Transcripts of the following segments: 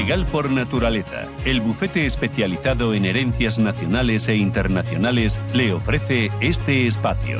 Legal por Naturaleza, el bufete especializado en herencias nacionales e internacionales, le ofrece este espacio.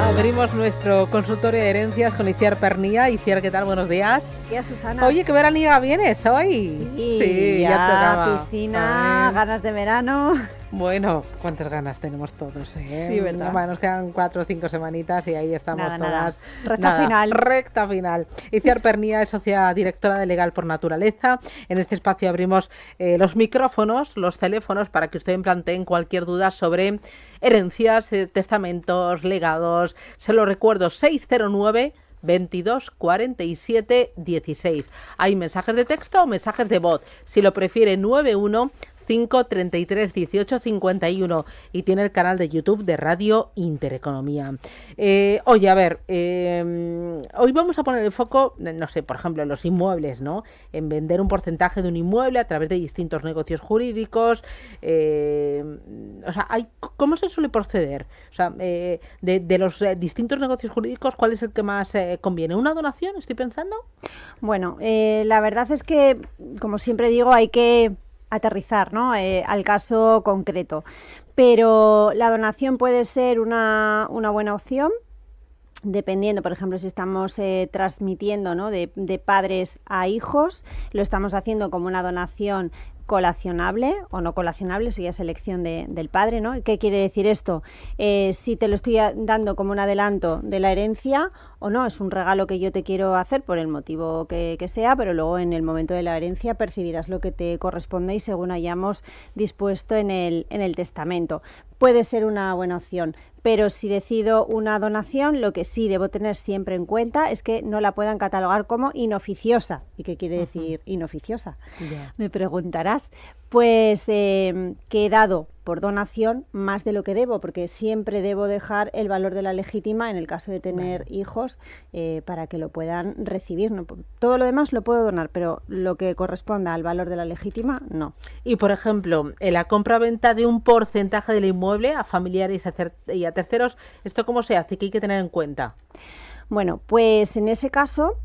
Abrimos nuestro consultorio de herencias con Itziar Pernía. Itziar, ¿qué tal? Buenos días. Buenos días, Susana. Oye, ¿qué veraniega vienes hoy? Sí, ya tocaba. Piscina, ganas de verano. Bueno, cuántas ganas tenemos todos, ¿eh? Sí, ¿verdad? Bueno, nos quedan 4 o 5 semanitas y ahí estamos todas. Recta final. Itziar Pernía es socia directora de Legal por Naturaleza. En este espacio abrimos los micrófonos, los teléfonos, para que ustedes planteen cualquier duda sobre herencias, testamentos, legados. Se lo recuerdo, 609 22 47 16. Hay mensajes de texto o mensajes de voz. Si lo prefiere, 91 5 33 18 51, y tiene el canal de YouTube de Radio Intereconomía. Oye, a ver, hoy vamos a poner el foco, no sé, por ejemplo, en los inmuebles, ¿no? En vender un porcentaje de un inmueble a través de distintos negocios jurídicos. O sea, ¿cómo se suele proceder? O sea, de los distintos negocios jurídicos, ¿cuál es el que más conviene? ¿Una donación, estoy pensando? Bueno, la verdad es que, como siempre digo, hay que aterrizar, ¿no? Al caso concreto. Pero la donación puede ser una buena opción, dependiendo, por ejemplo, si estamos transmitiendo, ¿no? de padres a hijos, lo estamos haciendo como una donación colacionable o no colacionable, sería selección del padre, ¿no? ¿Qué quiere decir esto? Si te lo estoy dando como un adelanto de la herencia o no, es un regalo que yo te quiero hacer por el motivo que sea, pero luego en el momento de la herencia percibirás lo que te corresponde y según hayamos dispuesto en el testamento. Puede ser una buena opción, pero si decido una donación, lo que sí debo tener siempre en cuenta es que no la puedan catalogar como inoficiosa. ¿Y qué quiere decir inoficiosa? Yeah. Me preguntarás. Pues que he dado por donación más de lo que debo, porque siempre debo dejar el valor de la legítima en el caso de tener hijos para que lo puedan recibir, ¿no? Todo lo demás lo puedo donar, pero lo que corresponda al valor de la legítima, no. Y, por ejemplo, en la compra-venta de un porcentaje del inmueble a familiares y a terceros, ¿esto cómo se hace? ¿Qué hay que tener en cuenta? Bueno, pues en ese caso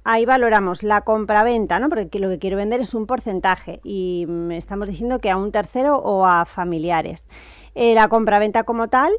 ahí valoramos la compraventa, ¿no? Porque lo que quiero vender es un porcentaje y estamos diciendo que a un tercero o a familiares. La compraventa como tal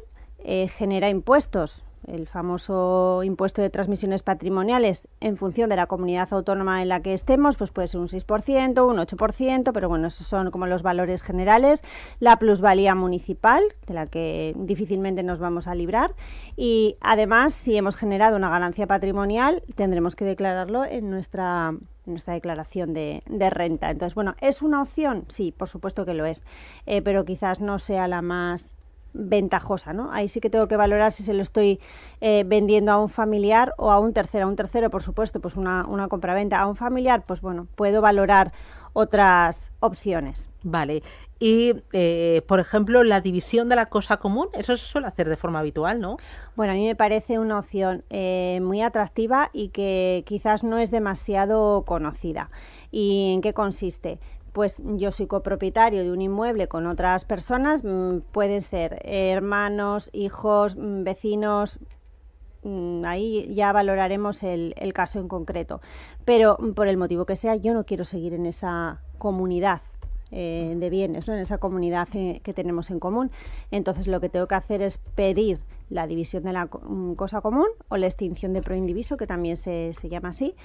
genera impuestos, el famoso impuesto de transmisiones patrimoniales en función de la comunidad autónoma en la que estemos, pues puede ser un 6%, un 8%, pero bueno, esos son como los valores generales. La plusvalía municipal, de la que difícilmente nos vamos a librar, y además, si hemos generado una ganancia patrimonial, tendremos que declararlo en nuestra declaración de renta. Entonces, bueno, ¿es una opción? Sí, por supuesto que lo es, pero quizás no sea la más ventajosa, ¿no? Ahí sí que tengo que valorar si se lo estoy vendiendo a un familiar o a un tercero. A un tercero, por supuesto, pues una compraventa. A un familiar, pues bueno, puedo valorar otras opciones. Vale. Y, por ejemplo, la división de la cosa común, eso se suele hacer de forma habitual, ¿no? Bueno, a mí me parece una opción muy atractiva y que quizás no es demasiado conocida. ¿Y en qué consiste? Pues yo soy copropietario de un inmueble con otras personas, pueden ser hermanos, hijos, vecinos, ahí ya valoraremos el caso en concreto. Pero por el motivo que sea, yo no quiero seguir en esa comunidad de bienes, ¿no? En esa comunidad que tenemos en común. Entonces lo que tengo que hacer es pedir la división de la cosa común o la extinción de proindiviso, que también se llama así,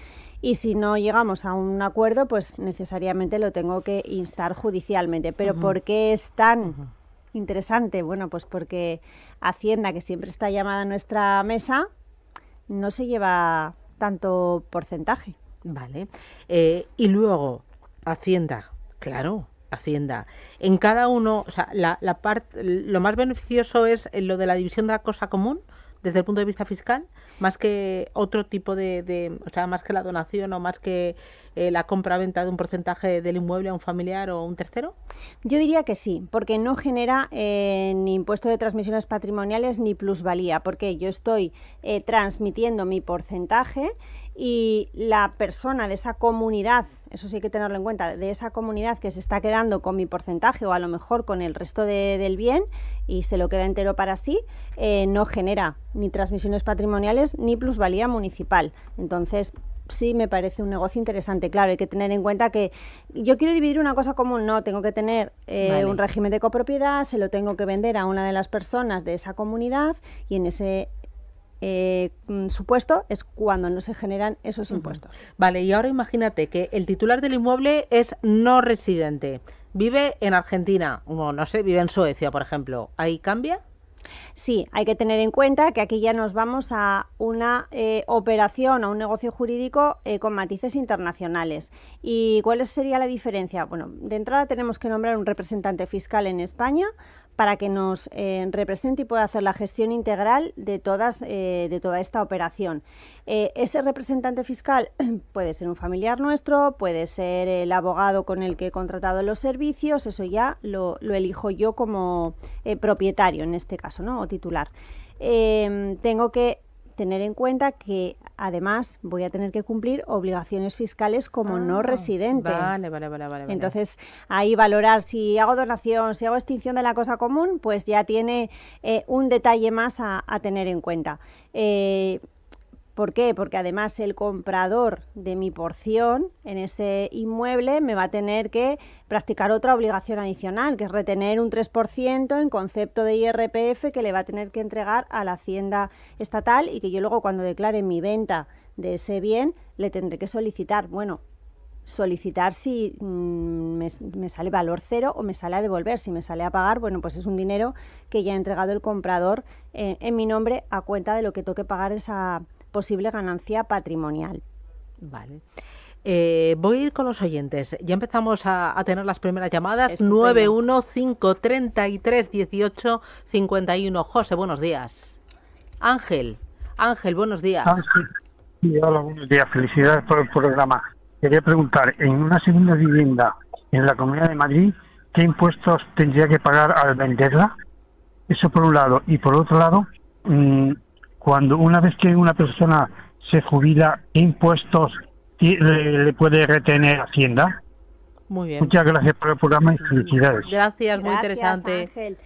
y si no llegamos a un acuerdo, pues necesariamente lo tengo que instar judicialmente. Pero ¿por qué es tan interesante? Bueno, pues porque Hacienda, que siempre está llamada a nuestra mesa, no se lleva tanto porcentaje. Vale. Y luego, Hacienda, claro. Hacienda. En cada uno, o sea, lo más beneficioso es lo de la división de la cosa común desde el punto de vista fiscal, más que otro tipo o sea, más que la donación o más que la compra-venta de un porcentaje del inmueble a un familiar o un tercero? Yo diría que sí, porque no genera ni impuesto de transmisiones patrimoniales ni plusvalía, porque yo estoy transmitiendo mi porcentaje y la persona de esa comunidad, eso sí hay que tenerlo en cuenta, de esa comunidad que se está quedando con mi porcentaje o a lo mejor con el resto del bien y se lo queda entero para sí, no genera ni transmisiones patrimoniales ni plusvalía municipal. Entonces, sí me parece un negocio interesante. Claro, hay que tener en cuenta que yo quiero dividir una cosa común, no, tengo que tener un régimen de copropiedad, se lo tengo que vender a una de las personas de esa comunidad y en ese supuesto es cuando no se generan esos impuestos. Vale, y ahora imagínate que el titular del inmueble es no residente, vive en Argentina, o no sé, vive en Suecia, por ejemplo. ¿Ahí cambia? Sí, hay que tener en cuenta que aquí ya nos vamos a una operación, a un negocio jurídico con matices internacionales. ¿Y cuál sería la diferencia? Bueno, de entrada tenemos que nombrar un representante fiscal en España para que nos represente y pueda hacer la gestión integral de toda esta operación. Ese representante fiscal puede ser un familiar nuestro, puede ser el abogado con el que he contratado los servicios, eso ya lo elijo yo como propietario en este caso, ¿no? O titular. Tengo que tener en cuenta que además voy a tener que cumplir obligaciones fiscales como no residente. Vale. Entonces, ahí valorar si hago donación, si hago extinción de la cosa común, pues ya tiene un detalle más a tener en cuenta. ¿Por qué? Porque además el comprador de mi porción en ese inmueble me va a tener que practicar otra obligación adicional, que es retener un 3% en concepto de IRPF que le va a tener que entregar a la Hacienda estatal y que yo luego cuando declare mi venta de ese bien le tendré que solicitar. Bueno, solicitar si me sale valor cero o me sale a devolver. Si me sale a pagar, bueno, pues es un dinero que ya ha entregado el comprador en mi nombre a cuenta de lo que toque pagar esa posible ganancia patrimonial. Vale. Voy a ir con los oyentes. Ya empezamos a tener las primeras llamadas. Estupendo. 915331851. José, buenos días. Ángel, buenos días. Sí, hola, buenos días. Felicidades por el programa. Quería preguntar, en una segunda vivienda en la Comunidad de Madrid, ¿qué impuestos tendría que pagar al venderla? Eso por un lado. Y por otro lado, cuando una vez que una persona se jubila, ¿qué impuestos le puede retener Hacienda? Muy bien. Muchas gracias por el programa y felicidades. Gracias, muy interesante. Ángel.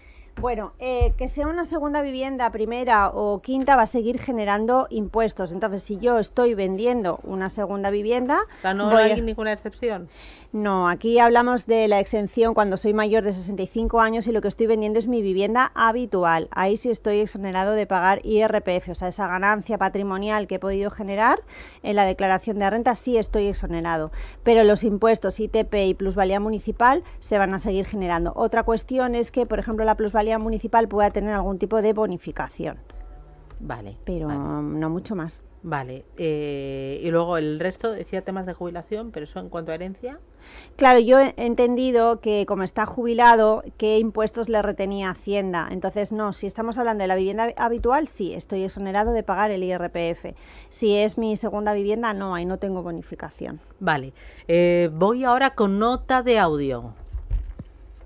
Bueno, que sea una segunda vivienda, primera o quinta, va a seguir generando impuestos. Entonces, si yo estoy vendiendo una segunda vivienda... O sea, no hay ninguna excepción. No, aquí hablamos de la exención cuando soy mayor de 65 años y lo que estoy vendiendo es mi vivienda habitual. Ahí sí estoy exonerado de pagar IRPF, o sea, esa ganancia patrimonial que he podido generar en la declaración de renta sí estoy exonerado. Pero los impuestos ITP y plusvalía municipal se van a seguir generando. Otra cuestión es que, por ejemplo, la plusvalía municipal pueda tener algún tipo de bonificación. Vale. Pero vale. no mucho más. Vale. Y luego el resto decía temas de jubilación, pero eso en cuanto a herencia. Claro, yo he entendido que como está jubilado, ¿qué impuestos le retenía Hacienda? Entonces, no, si estamos hablando de la vivienda habitual, sí, estoy exonerado de pagar el IRPF. Si es mi segunda vivienda, no, ahí no tengo bonificación. Vale. Voy ahora con nota de audio.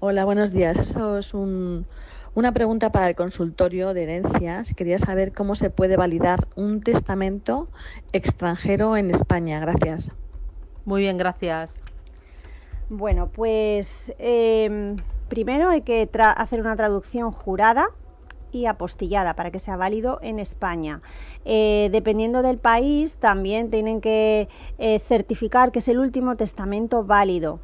Hola, buenos días. Eso es una pregunta para el consultorio de herencias. Quería saber cómo se puede validar un testamento extranjero en España. Gracias. Muy bien, gracias. Bueno, pues primero hay que hacer una traducción jurada y apostillada para que sea válido en España. Dependiendo del país, también tienen que certificar que es el último testamento válido.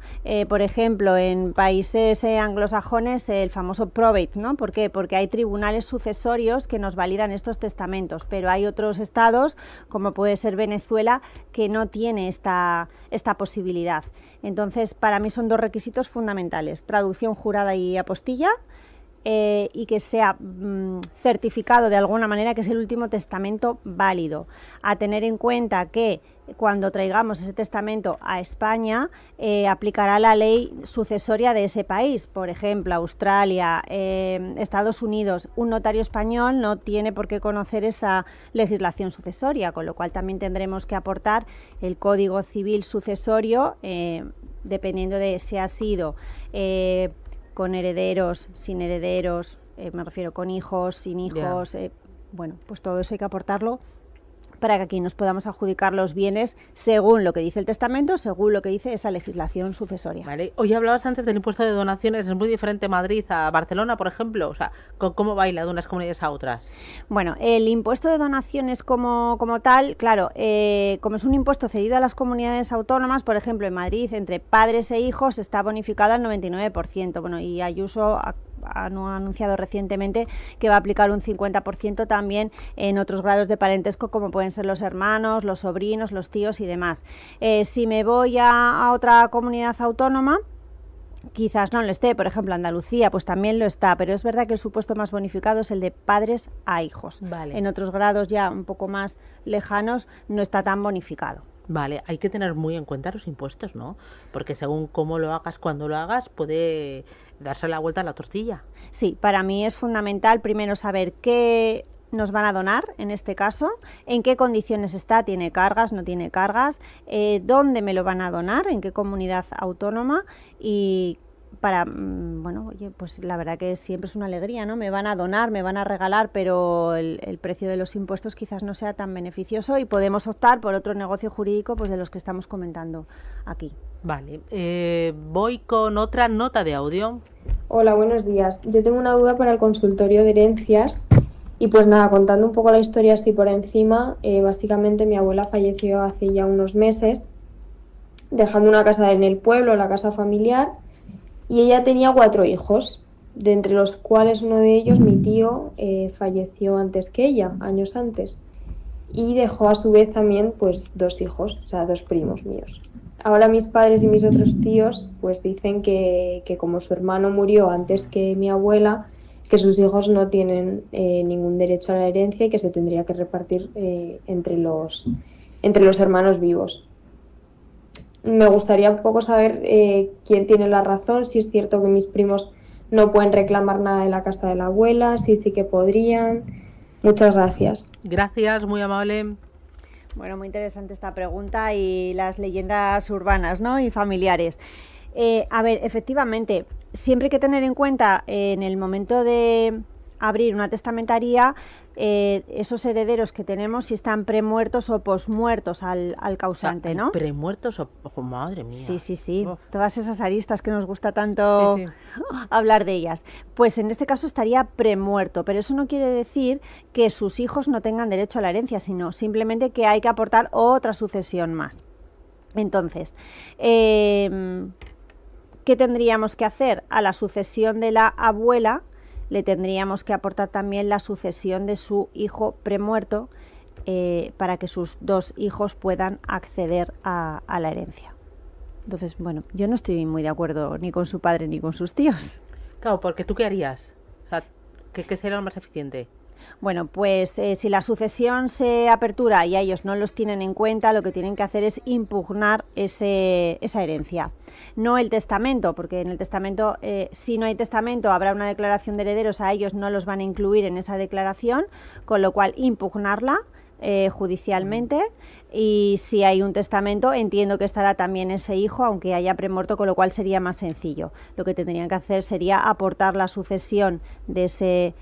Por ejemplo, en países anglosajones, el famoso probate, ¿no? ¿Por qué? Porque hay tribunales sucesorios que nos validan estos testamentos, pero hay otros estados, como puede ser Venezuela, que no tiene esta posibilidad. Entonces, para mí son dos requisitos fundamentales: traducción jurada y apostilla, y que sea certificado de alguna manera que es el último testamento válido. A tener en cuenta que cuando traigamos ese testamento a España, aplicará la ley sucesoria de ese país. Por ejemplo, Australia, Estados Unidos, un notario español no tiene por qué conocer esa legislación sucesoria, con lo cual también tendremos que aportar el Código Civil sucesorio, dependiendo de si ha sido con herederos, sin herederos, me refiero con hijos, sin hijos, bueno, pues todo eso hay que aportarlo para que aquí nos podamos adjudicar los bienes según lo que dice el testamento, según lo que dice esa legislación sucesoria. Vale. Hoy hablabas antes del impuesto de donaciones, es muy diferente Madrid a Barcelona, por ejemplo, o sea, ¿cómo baila de unas comunidades a otras? Bueno, el impuesto de donaciones como tal, claro, como es un impuesto cedido a las comunidades autónomas, por ejemplo, en Madrid, entre padres e hijos está bonificado al 99%, bueno, y Ayuso ha anunciado recientemente que va a aplicar un 50% también en otros grados de parentesco, como pueden ser los hermanos, los sobrinos, los tíos y demás. Si me voy a otra comunidad autónoma, quizás no lo esté, por ejemplo Andalucía, pues también lo está, pero es verdad que el supuesto más bonificado es el de padres a hijos. Vale. En otros grados ya un poco más lejanos no está tan bonificado. Vale, hay que tener muy en cuenta los impuestos, ¿no? Porque según cómo lo hagas, cuando lo hagas, puede darse la vuelta a la tortilla. Sí, para mí es fundamental primero saber qué nos van a donar, en este caso, en qué condiciones está, tiene cargas, no tiene cargas, dónde me lo van a donar, en qué comunidad autónoma y para, bueno, oye, pues la verdad que siempre es una alegría, ¿no? Me van a donar, me van a regalar, pero el precio de los impuestos quizás no sea tan beneficioso y podemos optar por otro negocio jurídico pues de los que estamos comentando aquí. Vale, voy con otra nota de audio. Hola, buenos días. Yo tengo una duda para el consultorio de herencias y pues nada, contando un poco la historia así por encima, básicamente mi abuela falleció hace ya unos meses, dejando una casa en el pueblo, la casa familiar, y ella tenía 4 hijos, de entre los cuales uno de ellos, mi tío, falleció antes que ella, años antes, y dejó a su vez también pues 2 hijos, o sea, 2 primos míos. Ahora mis padres y mis otros tíos pues dicen que como su hermano murió antes que mi abuela, que sus hijos no tienen ningún derecho a la herencia y que se tendría que repartir entre los hermanos vivos. Me gustaría un poco saber quién tiene la razón, si es cierto que mis primos no pueden reclamar nada de la casa de la abuela, si sí que podrían. Muchas gracias. Gracias, muy amable. Bueno, muy interesante esta pregunta y las leyendas urbanas, ¿no? Y familiares. A ver, efectivamente, siempre hay que tener en cuenta en el momento de abrir una testamentaría esos herederos que tenemos, si están premuertos o posmuertos al causante, o sea, ¿no? ¿Premuertos o oh, madre mía? Sí. Todas esas aristas que nos gusta tanto hablar de ellas. Pues en este caso estaría premuerto, pero eso no quiere decir que sus hijos no tengan derecho a la herencia, sino simplemente que hay que aportar otra sucesión más. Entonces, ¿qué tendríamos que hacer? A la sucesión de la abuela le tendríamos que aportar también la sucesión de su hijo premuerto para que sus 2 hijos puedan acceder a la herencia. Entonces, bueno, yo no estoy muy de acuerdo ni con su padre ni con sus tíos. Claro, porque ¿tú qué harías? O sea, ¿qué sería lo más eficiente? Bueno, pues si la sucesión se apertura y a ellos no los tienen en cuenta, lo que tienen que hacer es impugnar esa herencia. No el testamento, porque en el testamento, si no hay testamento, habrá una declaración de herederos, a ellos no los van a incluir en esa declaración, con lo cual impugnarla judicialmente, y si hay un testamento entiendo que estará también ese hijo, aunque haya premuerto, con lo cual sería más sencillo. Lo que tendrían que hacer sería aportar la sucesión de ese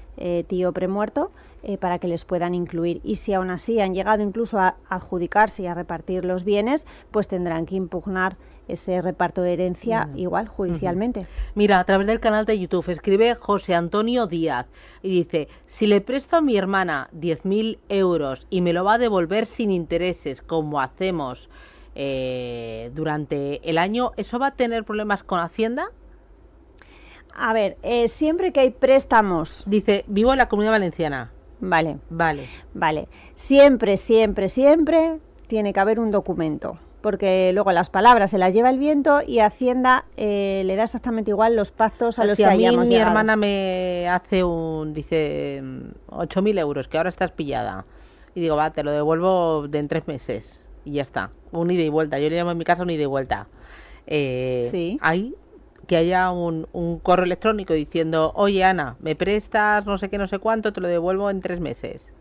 tío premuerto para que les puedan incluir, y si aún así han llegado incluso a adjudicarse y a repartir los bienes, pues tendrán que impugnar ese reparto de herencia igual judicialmente. Mira, a través del canal de YouTube escribe José Antonio Díaz y dice: si le presto a mi hermana 10.000 euros y me lo va a devolver sin intereses, como hacemos durante el año, ¿eso va a tener problemas con Hacienda? A ver, siempre que hay préstamos... Dice, vivo en la Comunidad Valenciana. Vale. Vale. Siempre tiene que haber un documento. porque luego las palabras se las lleva el viento y Hacienda le da exactamente igual los pactos a los que hayamos mi llegado. hermana me hace dice 8.000 euros, que ahora estás pillada. Y digo, va, te lo devuelvo en 3 meses. Y ya está, un ida y vuelta. Yo le llamo en mi casa un ida y vuelta. Sí. Hay que haya un correo electrónico diciendo, oye Ana, me prestas no sé qué, no sé cuánto, te lo devuelvo en 3 meses.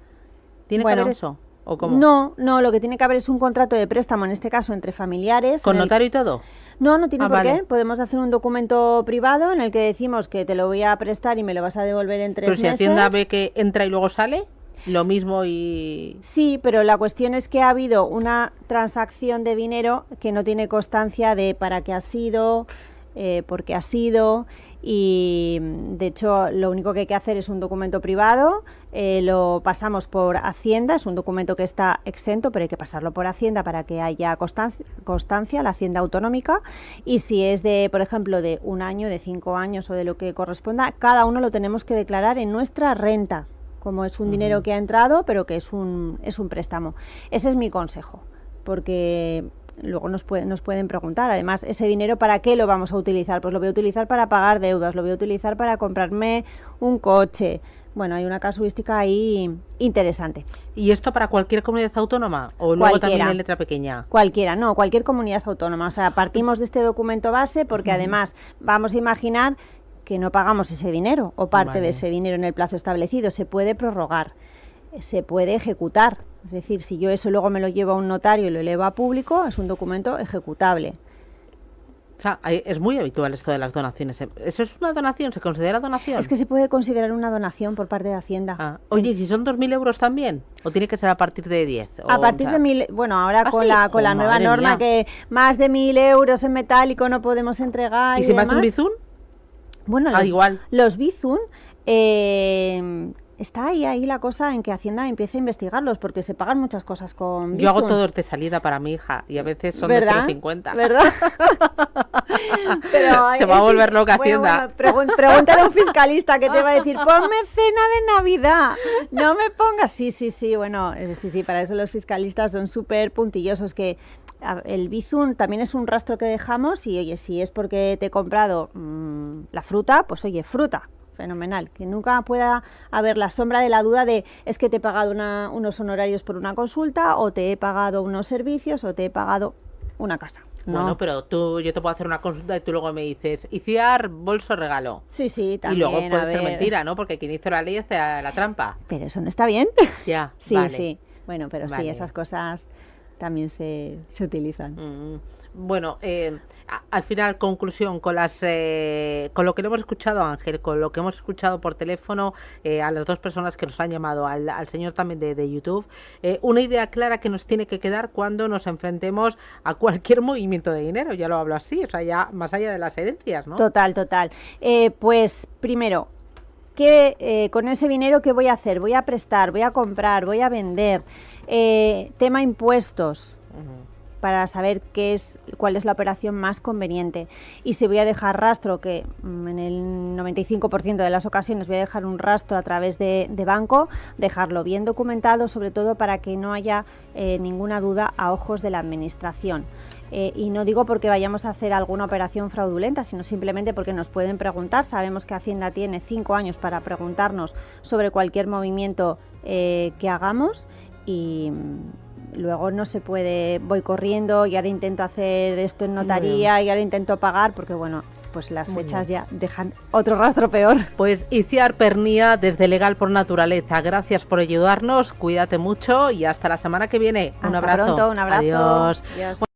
¿Tiene que haber eso? ¿O cómo? No, lo que tiene que haber es un contrato de préstamo, en este caso entre familiares. ¿Con notario y todo? No tiene por vale. qué. Podemos hacer un documento privado en el que decimos que te lo voy a prestar y me lo vas a devolver en 3 meses. Pero si Hacienda ve que entra y luego sale, lo mismo y... Sí, pero la cuestión es que ha habido una transacción de dinero que no tiene constancia de para qué ha sido, por qué ha sido, y de hecho lo único que hay que hacer es un documento privado, lo pasamos por Hacienda, es un documento que está exento, pero hay que pasarlo por Hacienda para que haya constancia, la Hacienda autonómica, y si es de, por ejemplo, de 1 año, de 5 años o de lo que corresponda, cada uno lo tenemos que declarar en nuestra renta, como es un dinero que ha entrado, pero que es un préstamo. Ese es mi consejo, porque luego nos pueden preguntar, además, ese dinero, ¿para qué lo vamos a utilizar? Pues lo voy a utilizar para pagar deudas, lo voy a utilizar para comprarme un coche. Bueno, hay una casuística ahí interesante. ¿Y esto para cualquier comunidad autónoma? ¿O luego también en letra pequeña? Cualquiera, no, cualquier comunidad autónoma. O sea, partimos de este documento base porque además vamos a imaginar que no pagamos ese dinero o parte de ese dinero en el plazo establecido. Se puede prorrogar, se puede ejecutar. Es decir, si yo eso luego me lo llevo a un notario y lo elevo a público, es un documento ejecutable. O sea, es muy habitual esto de las donaciones. ¿Eso es una donación? ¿Se considera donación? Es que se puede considerar una donación por parte de Hacienda. Oye, ¿si son 2.000 euros también? ¿O tiene que ser a partir de 10? A partir de 1.000, bueno, ahora con la nueva norma mía. Que más de 1.000 euros en metálico no podemos entregar. ¿Y si me hace un bizum? Bueno, igual. Los bizum, está ahí la cosa en que Hacienda empiece a investigarlos, porque se pagan muchas cosas con bizum. Yo hago todo de salida para mi hija y a veces son de 0,50. ¿Verdad? Pero, se va a volver loca Hacienda. Pregúntale a un fiscalista que te va a decir, ponme cena de Navidad, no me pongas... Sí, bueno, sí, para eso los fiscalistas son súper puntillosos, que el bizum también es un rastro que dejamos y, oye, si es porque te he comprado la fruta, pues oye, fruta. Fenomenal, que nunca pueda haber la sombra de la duda de es que te he pagado unos honorarios por una consulta, o te he pagado unos servicios, o te he pagado una casa. No. Bueno, pero yo te puedo hacer una consulta y tú luego me dices, ICIAR, bolso, regalo. Sí, también. Y luego puede ser mentira, ¿no? Porque quien hizo la ley hace la trampa. Pero eso no está bien. Ya, sí, vale. Sí. Bueno, pero sí, esas cosas también se utilizan. Bueno, al final, conclusión, con lo que le hemos escuchado a Ángel, con lo que hemos escuchado por teléfono a las 2 personas que nos han llamado, al señor también de YouTube, una idea clara que nos tiene que quedar cuando nos enfrentemos a cualquier movimiento de dinero, ya lo hablo así, o sea, ya más allá de las herencias, ¿no? Total. Pues primero, con ese dinero, ¿qué voy a hacer? Voy a prestar, voy a comprar, voy a vender. Tema impuestos. Para saber cuál es la operación más conveniente, y si voy a dejar rastro, que en el 95% de las ocasiones voy a dejar un rastro a través de banco, dejarlo bien documentado, sobre todo para que no haya ninguna duda a ojos de la administración. Y no digo porque vayamos a hacer alguna operación fraudulenta, sino simplemente porque nos pueden preguntar. Sabemos que Hacienda tiene 5 años para preguntarnos sobre cualquier movimiento que hagamos, y luego no se puede, voy corriendo y ahora intento hacer esto en notaría y ahora intento pagar, porque bueno, pues las fechas ya dejan otro rastro peor. Pues ICIAR Pernia, desde Legal por Naturaleza, gracias por ayudarnos, cuídate mucho y hasta la semana que viene. Un abrazo. Hasta pronto, un abrazo. Adiós. Adiós.